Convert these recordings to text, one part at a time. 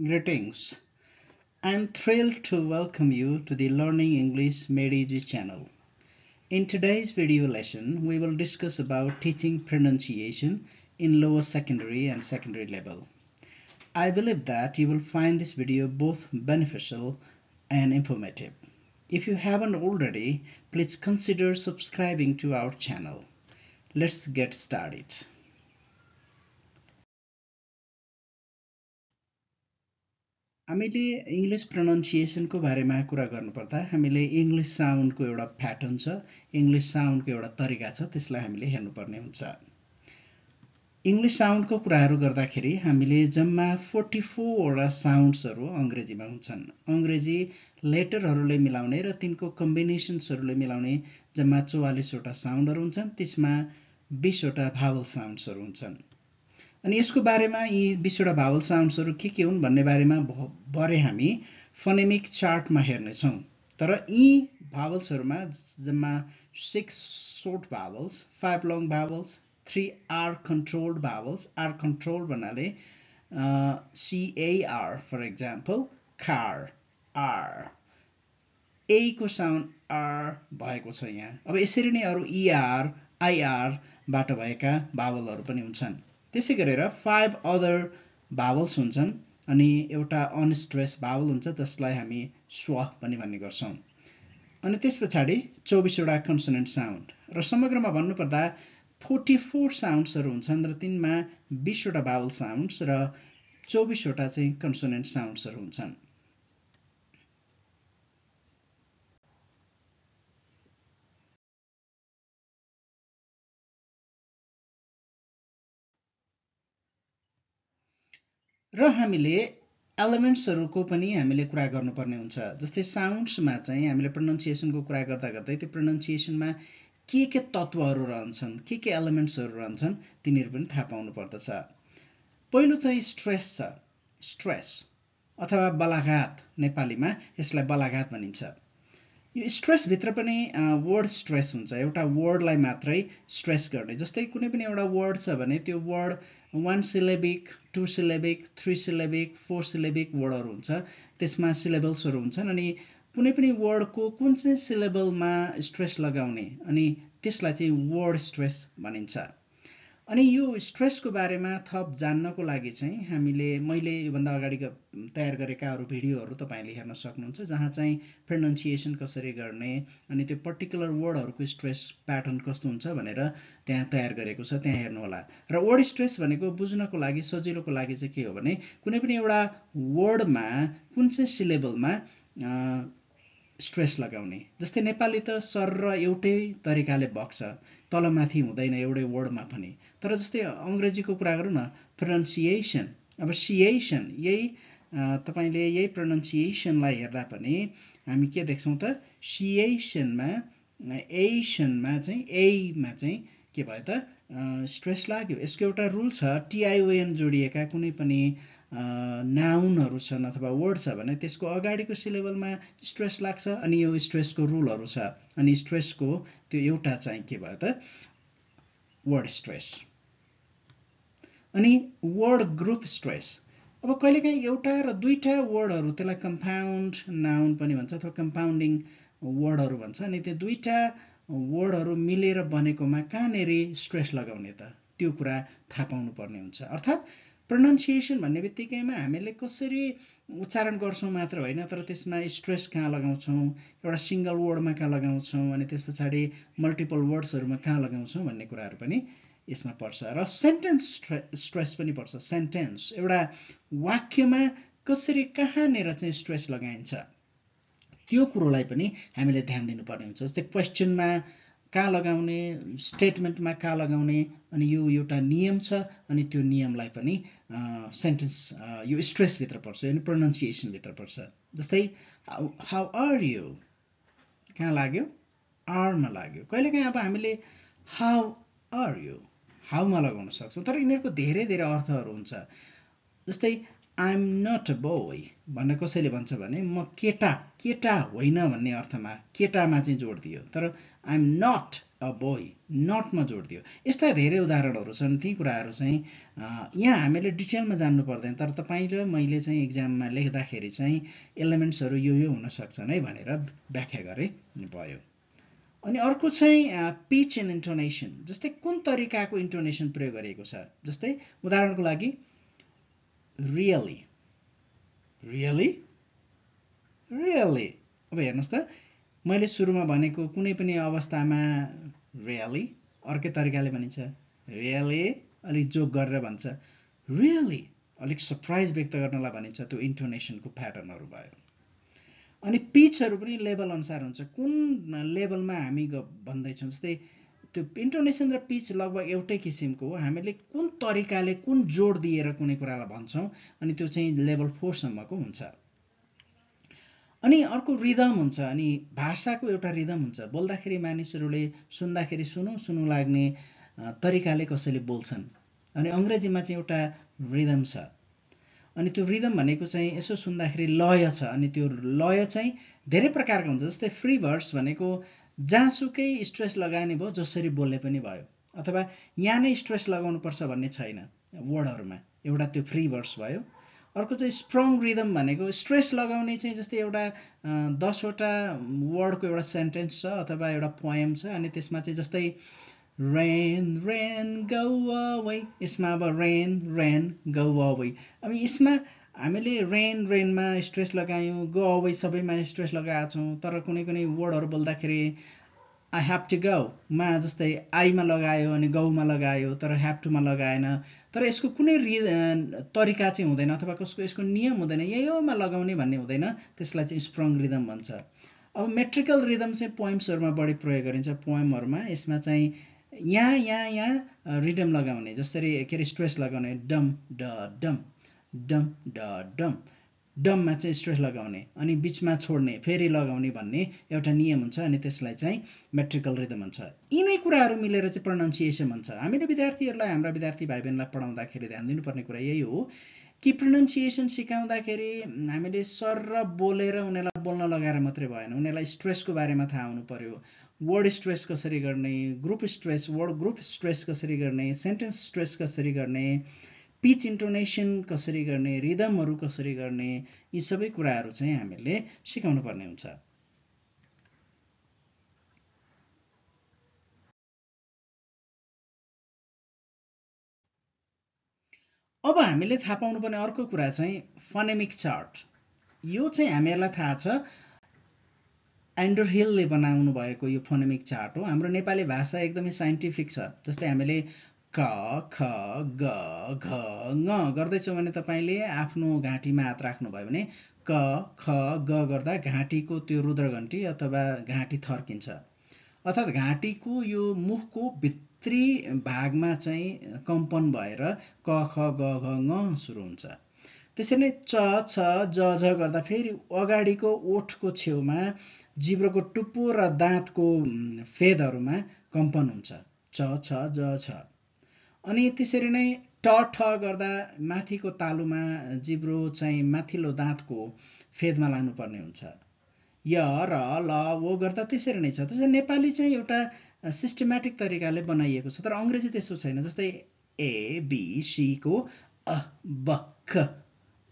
Greetings. I'm thrilled to welcome you to the Learning English Made Easy channel. In today's video lesson, we will discuss about teaching pronunciation in lower secondary and secondary level. I believe that you will find this video both beneficial and informative. If you haven't already, please consider subscribing to our channel. Let's get started. हामीले English प्रोनाउन्सिएसनको बारेमा कुरा गर्नुपर्दा हामीले English साउन्डको एउटा pattern छ, English साउन्डको एउटा तरिका छ, त्यसलाई हामीले हेर्नुपर्ने हुन्छ। इंग्लिश साउन्डको कुराहरू गर्दाखेरि हामीले जम्मा 44 वटा साउन्ड्सहरू अंग्रेजीमा हुन्छन्। अंग्रेजी लेटरहरूले मिलाउने र तिनको कम्बिनेसन्सहरूले मिलाउने जम्मा 44 वटा साउन्डहरू हुन्छन्। त्यसमा 20 वटा भावल साउन्ड्सहरू हुन्छन्। अनि यसको बारेमा यी 20 वटा भावल साउन्ड्सहरू के हुन् भन्ने बारेमा भरे हामी फोनेमिक चार्टमा हेर्ने छौं। तर यी भावल्सहरुमा जम्मा 6 short vowels, 5 long vowels, 3 are controlled vowels. Are controlled भन्नाले CAR for example, car, R. A को साउन्ड R भएको छ यहाँ। अब यसरी नै अरु ER, IR बाट भएका भावलहरु पनि हुन्छन्। त्यसै गरेर 5 other vowels हुन्छन् अनि एउटा अनस्ट्रेस भावल हुन्छ जसलाई हामी स्व पनि भन्ने गर्छौं। अनि त्यसपछि 24 वटा कन्सोनेन्ट साउन्ड र समग्रमा भन्नुपर्दा 44 साउन्ड्सहरु हुन्छन् र तिनमा 20 वटा भावल साउन्ड्स र 24 वटा चाहिँ कन्सोनेन्ट साउन्ड्सहरु हुन्छन्। र हामीले एलिमेन्ट्सहरुको पनि हामीले कुरा गर्नुपर्ने हुन्छ। जस्तै साउन्ड्समा चाहिँ हामीले प्रोनाउन्सिएसनको कुरा गर्दा गर्दै त्यो प्रोनाउन्सिएसनमा के तत्वहरु रहन्छन्, के एलिमेन्ट्सहरु रहन्छन् तिनीहरु पनि थाहा पाउनु पर्दछ। पहिलो चाहिँ स्ट्रेस छ। स्ट्रेस अथवा बलाघात, नेपालीमा यसलाई बलाघात भनिन्छ। यो स्ट्रेस भित्र पनि वर्ड स्ट्रेस हुन्छ। एउटा वर्डलाई मात्रै स्ट्रेस गर्ने। जस्तै कुनै पनि एउटा वर्ड छ भने त्यो word 1 syllabic, 2 syllabic, 3 syllabic, 4 syllabic वर्डहरु हुन्छ। त्यसमा सिलेबल्सहरु हुन्छन् अनि कुनै पनि वर्डको कुन चाहिँ सिलेबलमा स्ट्रेस लगाउने अनि त्यसलाई चाहिँ वर्ड स्ट्रेस भनिन्छ। अनि यो स्ट्रेसको बारेमा थप जान्नको लागि चाहिँ मैले योभन्दा अगाडि तयार गरेका अरु भिडियोहरु तपाईले हेर्न सक्नुहुन्छ जहाँ चाहिँ प्रोनाउन्सिएसन कसरी गर्ने अनि त्यो पर्टिकुलर वर्डहरुको स्ट्रेस प्याटर्न कस्तो हुन्छ भनेर त्यहाँ तयार गरेको छ, त्यहाँ हेर्नु होला। र वर्ड स्ट्रेस भनेको बुझ्नको लागि सजिलोको लागि चाहिँ के हो भने कुनै पनि एउटा वर्डमा कुन चाहिँ सिलेबलमा स्ट्रेस लगाउने। जस्तै नेपाली त सर र एउटै तरिकाले बग्छ, तलमाथि हुँदैन एउटै वर्डमा पनि। तर जस्तै अंग्रेजीको कुरा गरौँ न, प्रोनाउन्सिएसन, अब सिएसन, यही तपाईले यही प्रोनाउन्सिएसनलाई हेर्दा पनि हामी के देख्छौं त सिएसनमा एसनमा चाहिँ एमा चाहिँ के भयो त स्ट्रेस लाग्यो। यसको एउटा रुल छ, TION जोडिएका कुनै पनि नाउनहरु छन् अथवा वर्ड छ भने त्यसको अगाडिको सिलेबलमा स्ट्रेस लाग्छ अनि यो स्ट्रेसको रुलहरु छ। अनि स्ट्रेसको त्यो एउटा चाहिँ के भयो त वर्ड स्ट्रेस। अनि वर्ड ग्रुप स्ट्रेस। अब कहिलेकाहीँ एउटा र दुईटा वर्डहरु त्यसलाई कम्पाउन्ड नाउन पनि भन्छ अथवा कम्पाउन्डिङ वर्डहरु भन्छ। अनि त्यो दुईटा वर्डहरु मिलेर बनेकोमा कहाँनेरि स्ट्रेस लगाउने त त्यो कुरा थाहा पाउनु पर्ने हुन्छ। अर्थात प्रोनाउन्सिएसन भन्ने बित्तिकैमा हामीले कसरी उच्चारण गर्छौं मात्र होइन, तर त्यसमा स्ट्रेस कहाँ लगाउँछौं, एउटा सिंगल वर्डमा कहाँ लगाउँछौं अनि त्यसपछि मल्टिपल वर्ड्सहरुमा कहाँ लगाउँछौं भन्ने कुराहरु पनि यसमा पर्छ। र सेन्टेन्स स्ट्रेस पनि पर्छ। सेन्टेन्स एउटा वाक्यमा कसरी कहाँनेर चाहिँ स्ट्रेस लगाइन्छ त्यो कुरोलाई पनि हामीले ध्यान दिनुपर्ने हुन्छ। जस्तै क्वेशनमा कहाँ लगाउने, स्टेटमेन्टमा कहाँ लगाउने अनि यो एउटा नियम छ अनि त्यो नियमलाई पनि सेन्टेन्स यो स्ट्रेस भित्र पर्छ, यानी प्रोनाउन्सिएसन भित्र पर्छ। जस्तै हाउ आर यु कहाँ लाग्यो, आर मा लाग्यो। कहिलेकाहीँ अब हामीले हाउ आर यु हाउमा लगाउन सक्छौं, तर यिनीहरुको धेरै धेरै अर्थहरु हुन्छ। जस्तै I am not a boy भन्ने कसैले भन्छ भने म केटा होइन भन्ने अर्थमा केटामा चाहिँ जोड दियो। तर I am not a boy, नटमा जोड दियो। यस्ता धेरै उदाहरणहरू छन्। ती कुराहरू चाहिँ यहाँ हामीले डिटेलमा जान्नु पर्दैन, तर तपाईँ र मैले चाहिँ इक्जाममा लेख्दाखेरि चाहिँ एलिमेन्ट्सहरू यो हुन सक्छन् है भनेर व्याख्या गरे भयो। अनि अर्को चाहिँ पिच एन्ड इन्टोनेसन, जस्तै कुन तरिकाको इन्टोनेसन प्रयोग गरिएको छ। जस्तै उदाहरणको लागि रियली, रियली, रियली। अब हेर्नुहोस् त, मैले सुरुमा भनेको कुनै पनि अवस्थामा रियली अर्कै तरिकाले भनिन्छ, रियली अलिक जोक गरेर भन्छ, रियली अलिक सरप्राइज व्यक्त गर्नलाई भनिन्छ। त्यो इन्टोनेसनको प्याटर्नहरू भयो। अनि पिचहरू पनि लेभल अनुसार हुन्छ, कुन लेभलमा हामी भन्दैछौँ। जस्तै त्यो इन्टोनेसन र पिच लगभग एउटै किसिमको हो। हामीले कुन तरिकाले कुन जोड दिएर कुनै कुरालाई भन्छौँ, अनि त्यो चाहिँ लेभल 4 सम्मको हुन्छ। अनि अर्को रिदम हुन्छ। अनि भाषाको एउटा रिदम हुन्छ। बोल्दाखेरि मानिसहरूले सुन्दाखेरि सुनु लाग्ने तरिकाले कसैले बोल्छन्। अनि अङ्ग्रेजीमा चाहिँ एउटा रिदम छ। अनि त्यो रिदम भनेको चाहिँ यसो सुन्दाखेरि लय छ। अनि त्यो लय चाहिँ धेरै प्रकारको हुन्छ। जस्तै फ्री भर्स भनेको जहाँसुकै स्ट्रेस लगाउने भयो, जसरी बोल्ने पनि भयो, अथवा यहाँ नै स्ट्रेस लगाउनुपर्छ भन्ने छैन वर्डहरूमा, एउटा त्यो फ्री भर्स भयो। अर्को चाहिँ स्ट्रङ रिदम भनेको स्ट्रेस लगाउने चाहिँ जस्तै एउटा 10वटा वर्डको एउटा सेन्टेन्स छ अथवा एउटा पोएम छ। अनि त्यसमा चाहिँ जस्तै रेन रेन गो अवे, यसमा अब रेन रेन गो अवे। अब यसमा हामीले रेनमा स्ट्रेस लगायौँ, गो अवे सबैमा स्ट्रेस लगाएका छौँ। तर कुनै कुनै वर्डहरू बोल्दाखेरि आई ह्याभ टु गो मा जस्तै आईमा लगायो अनि गौमा लगायो, तर ह्याभ टुमा लगाएन। तर यसको कुनै तरिका चाहिँ हुँदैन, अथवा यसको नियम हुँदैन, यही होमा लगाउने भन्ने हुँदैन। त्यसलाई चाहिँ स्ट्रङ रिदम भन्छ। अब मेट्रिकल रिदम चाहिँ पोएम्सहरूमा बढी प्रयोग गरिन्छ। पोएमहरूमा यसमा चाहिँ यहाँ रिदम लगाउने, जसरी के अरे स्ट्रेस लगाउने, डम ड डम, डम ड डम, डममा चाहिँ स्ट्रेस लगाउने अनि बिचमा छोड्ने, फेरि लगाउने भन्ने एउटा नियम हुन्छ। अनि त्यसलाई चाहिँ मेट्रिकल रिदम भन्छ। यिनै कुराहरू मिलेर चाहिँ प्रोनाउन्सिएसन भन्छ। हामीले विद्यार्थीहरूलाई, हाम्रा विद्यार्थी भाइ बहिनीलाई पढाउँदाखेरि ध्यान दिनुपर्ने कुरा यही हो कि प्रोनाउन्सिएसन सिकाउँदाखेरि हामीले सर र बोलेर उनीहरूलाई बोल्न लगाएर मात्रै भएन। उनीहरूलाई स्ट्रेसको बारेमा थाहा हुनु पर्यो। वर्ड स्ट्रेस कसरी गर्ने, group stress, word group stress कसरी गर्ने, सेन्टेन्स स्ट्रेस कसरी गर्ने, पिच इन्टोनेसन कसरी गर्ने, रिदमहरू कसरी गर्ने, यी सबै कुराहरू चाहिँ हामीले सिकाउनु पर्ने हुन्छ। अब हामीले थाहा पाउनुपर्ने अर्को कुरा चाहिँ फनेमिक चार्ट। यो चाहिँ हामीहरूलाई थाहा छ, एन्डरहिलले बनाउनु भएको यो फोनेमिक चार्ट हो। हाम्रो नेपाली भाषा एकदमै साइन्टिफिक छ। जस्तै हामीले क ख ग घ ङ गर्दैछौँ भने तपाईँले आफ्नो घाँटीमा हात राख्नुभयो भने क ख ग गर्दा घाँटीको त्यो रुद्रघण्टी अथवा घाँटी थर्किन्छ। अर्थात् घाँटीको यो मुखको भित्री भागमा चाहिँ कम्पन भएर क ख ग घ ङ सुरु हुन्छ। त्यसरी नै च छ ज झ गर्दा फेरि अगाडिको ओठको छेउमा जिब्रोको टुप्पो र दाँतको फेदहरूमा कम्पन हुन्छ, च छ ज छ। अनि त्यसरी नै ट ठ गर्दा माथिको तालुमा जिब्रो चाहिँ माथिल्लो दाँतको फेदमा लाग्नुपर्ने हुन्छ। य र ल वो गर्दा त्यसरी नै छ। त्यसरी नेपाली चाहिँ एउटा सिस्टमेटिक तरिकाले बनाइएको छ, तर अङ्ग्रेजी त्यस्तो छैन। जस्तै ए बी सी को अ ब ख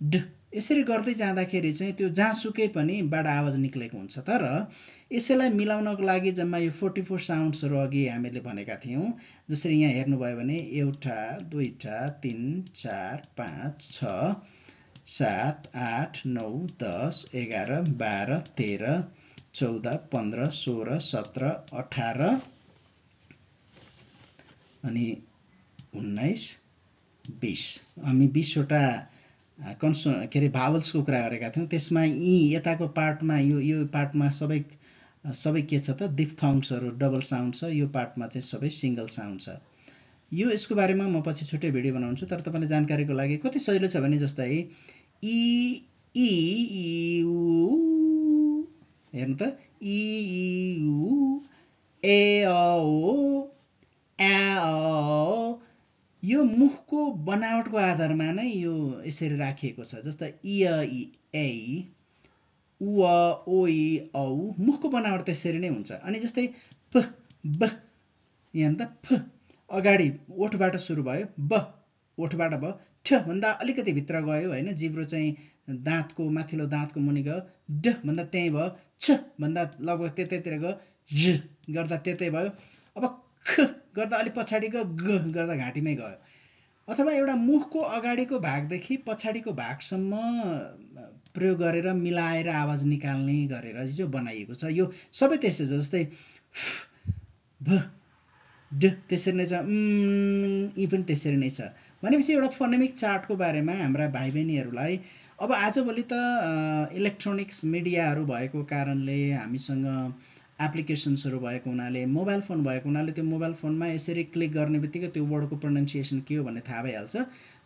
ड यसरी गर्दै जाँदाखेरि चाहिँ त्यो जहाँसुकै पनि बाट आवाज निक्लेको हुन्छ। तर यसैलाई मिलाउनको लागि जम्मा यो 44 साउन्ड्सहरू अघि हामीले भनेका थियौँ। जसरी यहाँ हेर्नुभयो भने 1 2 3 4 5 6 7 8 9 10 11 12 13 14 15 16 17 18 अनि 19 20। हामी 20वटा के अरे भावल्सको कुरा गरेका थियौँ। त्यसमा यी यताको पार्टमा यो पार्टमा सबै के छ त, डिफ्थङ्ग्सहरू डबल साउन्ड छ। यो पार्टमा चाहिँ सबै सिङ्गल साउन्ड छ। यो यसको बारेमा म पछि छुट्टै भिडियो बनाउँछु। तर तपाईँले जानकारीको लागि कति सजिलो छ भने जस्तै इ इ उ हेर्नु त, इ उ ए ओ आ यो मुखको बनावटको आधारमा नै यो यसरी राखिएको छ। जस्तै इ ए उ ओ इ औ मुखको बनावट त्यसरी नै हुन्छ। अनि जस्तै प ब यहाँ त फ अगाडि ओठबाट सुरु भयो, ब ओठबाट भयो, ठ भन्दा अलिकति भित्र गयो होइन, जिब्रो चाहिँ दाँतको माथिल्लो दाँतको मुनि गयो, ड भन्दा त्यहीँ भयो, छ भन्दा लगभग त्यतैतिर गयो, ज गर्दा त्यतै भयो। अब ख गर्दा अलिक पछाडि गयो, ग गर्दा घाँटीमै गयो। अथवा एउटा मुखको अगाडिको भागदेखि पछाडिको भागसम्म प्रयोग गरेर मिलाएर आवाज निकाल्ने गरेर जो बनाइएको छ, यो सबै त्यसै छ। जस्तै भ ड त्यसरी नै छ, यी पनि त्यसरी नै छ। भनेपछि एउटा फोनेमिक चार्टको बारेमा हाम्रा भाइ बहिनीहरूलाई अब आजभोलि त इलेक्ट्रोनिक्स मिडियाहरू भएको कारणले, हामीसँग एप्लिकेसन्सहरू भएको हुनाले, मोबाइल फोन भएको हुनाले, त्यो मोबाइल फोनमा यसरी क्लिक गर्ने बित्तिकै त्यो वर्डको प्रोनाउन्सिएसन के हो भन्ने थाहा भइहाल्छ।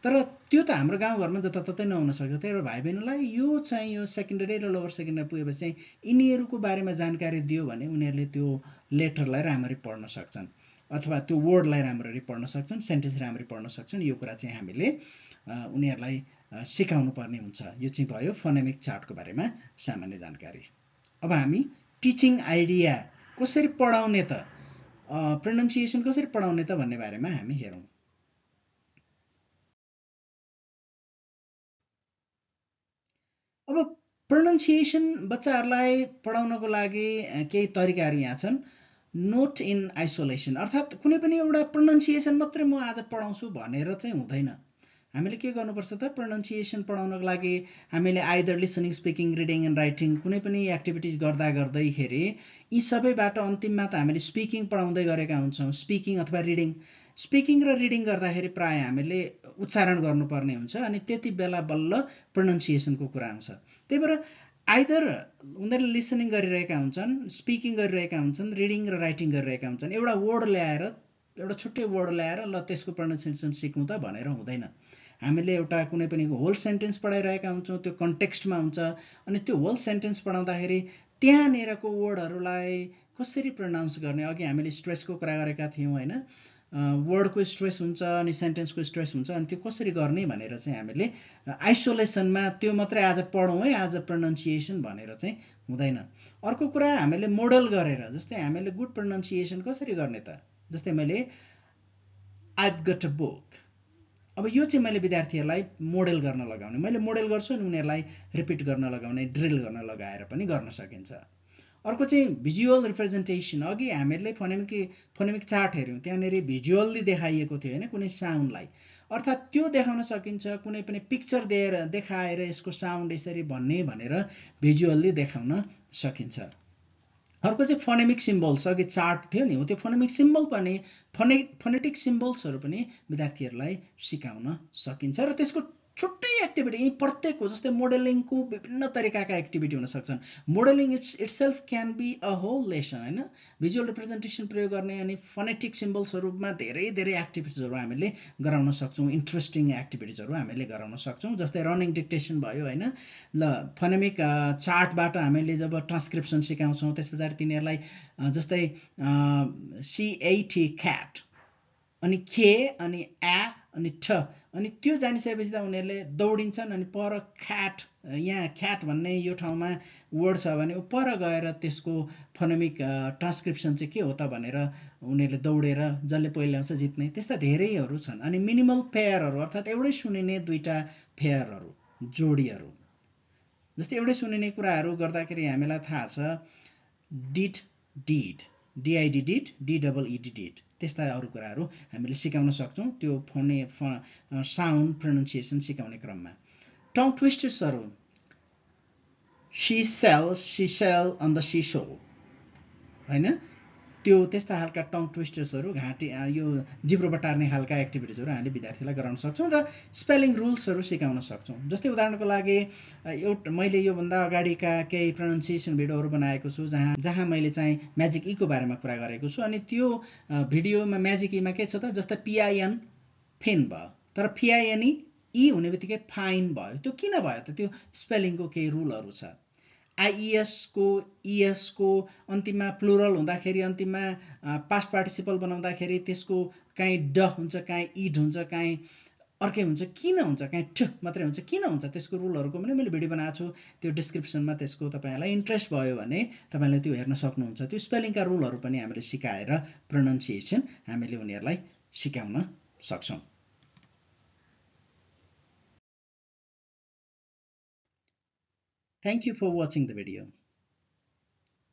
तर त्यो त हाम्रो गाउँघरमा जताततै नहुन सक्छ। त्यही भएर भाइ बहिनीलाई यो चाहिँ यो सेकेन्डरी र लोवर सेकेन्डरी पुगेपछि चाहिँ यिनीहरूको बारेमा जानकारी दियो भने उनीहरूले त्यो लेटरलाई राम्ररी पढ्न सक्छन्, अथवा त्यो वर्डलाई राम्ररी पढ्न सक्छन्, सेन्टेन्स राम्ररी पढ्न सक्छन्। यो कुरा चाहिँ हामीले उनीहरूलाई सिकाउनु पर्ने हुन्छ। यो चाहिँ भयो फोनेमिक चार्टको बारेमा सामान्य जानकारी। अब हामी टिचिङ आइडिया कसरी पढाउने त, प्रोनाउन्सिएसन कसरी पढाउने त भन्ने बारेमा हामी हेरौँ। अब प्रोनाउन्सिएसन बच्चाहरूलाई पढाउनको लागि केही तरिकाहरू यहाँ छन्। नोट इन आइसोलेसन, अर्थात् कुनै पनि एउटा प्रोनाउन्सिएसन मात्रै म आज पढाउँछु भनेर चाहिँ हुँदैन। हामीले के गर्नुपर्छ त, प्रोनाउन्सिएसन पढाउनको लागि हामीले either listening, speaking, reading and writing कुनै पनि एक्टिभिटिज गर्दा गर्दैखेरि यी सबैबाट अन्तिममा त हामीले स्पिकिङ पढाउँदै गरेका हुन्छौँ। स्पिकिङ अथवा रिडिङ, स्पिकिङ र रिडिङ गर्दाखेरि प्राय हामीले उच्चारण गर्नुपर्ने हुन्छ, अनि त्यति बेला बल्ल प्रोनाउन्सिएसनको कुरा आउँछ। त्यही भएर आइदर उनीहरूले लिसनिङ गरिरहेका हुन्छन्, स्पिकिङ गरिरहेका हुन्छन्, रिडिङ र राइटिङ गरिरहेका हुन्छन्, एउटा वर्ड ल्याएर, एउटा छुट्टै वर्ड ल्याएर ल त्यसको प्रोनाउन्सिएसन सिक्नु त भनेर हुँदैन। हामीले एउटा कुनै पनि होल सेन्टेन्स पढाइरहेका हुन्छौँ, त्यो कन्टेक्स्टमा हुन्छ, अनि त्यो होल सेन्टेन्स पढाउँदाखेरि त्यहाँनिरको वर्डहरूलाई कसरी प्रोनाउन्स गर्ने, अघि हामीले स्ट्रेसको कुरा गरेका थियौँ होइन, वर्डको स्ट्रेस हुन्छ अनि सेन्टेन्सको स्ट्रेस हुन्छ, अनि त्यो कसरी गर्ने भनेर चाहिँ हामीले आइसोलेसनमा त्यो मात्रै आज पढौँ है, आज प्रोनाउन्सिएसन भनेर चाहिँ हुँदैन। अर्को कुरा हामीले मोडल गरेर, जस्तै हामीले गुड प्रोनाउन्सिएसन कसरी गर्ने त, जस्तै मैले आइभ गट अ बुक, अब यो चाहिँ मैले विद्यार्थीहरूलाई मोडेल गर्न लगाउने, मैले मोडेल गर्छु अनि उनीहरूलाई रिपिट गर्न लगाउने, ड्रिल गर्न लगाएर पनि गर्न सकिन्छ। अर्को चाहिँ भिजुअल रिप्रेजेन्टेसन, अघि हामीले फोनेमिक चार्ट हेऱ्यौँ, त्यहाँनिर भिजुअल्ली देखाइएको थियो होइन कुनै साउन्डलाई, अर्थात् त्यो देखाउन सकिन्छ, कुनै पनि पिक्चर देखाएर यसको साउन्ड यसरी भन्ने भनेर भिजुअल्ली देखाउन सकिन्छ। अर्को चाहिँ फोनेमिक सिम्बल्स, अघि चार्ट थियो नि, हो त्यो फोनेमिक सिम्बल पनि फोनेटिक सिम्बल्सहरू पनि विद्यार्थीहरूलाई सिकाउन सकिन्छ। र त्यसको छुट्टै एक्टिभिटी, यी प्रत्येकको जस्तै मोडेलिङको विभिन्न तरिकाका एक्टिभिटी हुन सक्छन्। Modelling itself can be a whole lesson होइन, भिजुअल रिप्रेजेन्टेसन प्रयोग गर्ने अनि फोनेटिक सिम्बल्सहरूमा धेरै धेरै एक्टिभिटिजहरू हामीले गराउन सक्छौँ, इन्ट्रेस्टिङ एक्टिभिटिजहरू हामीले गराउन सक्छौँ। जस्तै रनिङ डिक्टेसन भयो होइन, ल फोनेमिक चार्टबाट हामीले जब ट्रान्सक्रिप्सन सिकाउँछौँ त्यस पछाडि तिनीहरूलाई जस्तै CAT क्याट, अनि के अनि आ अनि ठ, अनि त्यो जानिसकेपछि त उनीहरूले दौडिन्छन्, अनि पर ख्याट, यहाँ ख्याट भन्ने यो ठाउँमा वर्ड छ भने पर गएर त्यसको फोनेमिक ट्रान्सक्रिप्सन चाहिँ के हो त भनेर उनीहरूले दौडेर जसले पहिले ल्याउँछ जित्ने, त्यस्ता धेरैहरू छन्। अनि मिनिमल पेयरहरू, अर्थात् एउटै सुनिने दुईटा पेयरहरू, जोडीहरू, जस्तै एउटै सुनिने कुराहरू गर्दाखेरि हामीलाई थाहा छ did did, DID did, DEED did, त्यस्ता अरू कुराहरू हामीले सिकाउन सक्छौँ त्यो साउन्ड प्रोनाउन्सिएसन सिकाउने क्रममा। टङ ट्विस्टर्सहरू, sea shell on the sea shore होइन, त्यो त्यस्ता खालका टङ ट्विस्टर्सहरू, घाँटी यो जिब्रो बटार्ने खालका एक्टिभिटिजहरू हामीले विद्यार्थीलाई गराउन सक्छौँ र स्पेलिङ रुल्सहरू सिकाउन सक्छौँ। जस्तै उदाहरणको लागि एउटा मैले योभन्दा अगाडिका केही प्रोनाउन्सिएसन भिडियोहरू बनाएको छु जहाँ मैले चाहिँ म्याजिक ईको बारेमा कुरा गरेको छु, अनि त्यो भिडियोमा म्याजिक ईमा के छ त, जस्तै PIN फेन भयो, तर FINE ई हुने बित्तिकै फाइन भयो। त्यो किन भयो त, त्यो स्पेलिङको केही रुलहरू छ। IES को ES को अन्तिममा प्लुरल हुँदाखेरि अन्तिममा पास्ट पार्टिसिपल बनाउँदाखेरि त्यसको काहीँ ड हुन्छ, काहीँ इड हुन्छ, काहीँ अर्कै हुन्छ किन हुन्छ कहीँ ठ मात्रै हुन्छ किन हुन्छ त्यसको रुलहरूको पनि मैले भिडियो बनाएको छु त्यो डिस्क्रिप्सनमा त्यसको तपाईँहरूलाई इन्ट्रेस्ट भयो भने तपाईँले त्यो हेर्न सक्नुहुन्छ त्यो स्पेलिङका रुलहरू पनि हामीले सिकाएर प्रोनाउन्सिएसन हामीले उनीहरूलाई सिकाउन सक्छौँ thank you for watching the video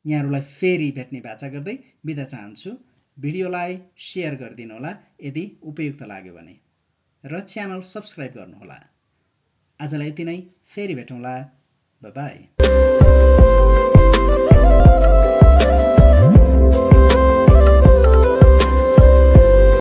यहाँहरूलाई फेरि भेट्ने बाचा गर्दै बिदा चाहन्छु भिडियोलाई सेयर गरिदिनु होला यदि उपयुक्त लाग्यो भने र च्यानल सब्स्क्राइब गर्नुहोला आजलाई यति नै फेरि भेटौँला बाई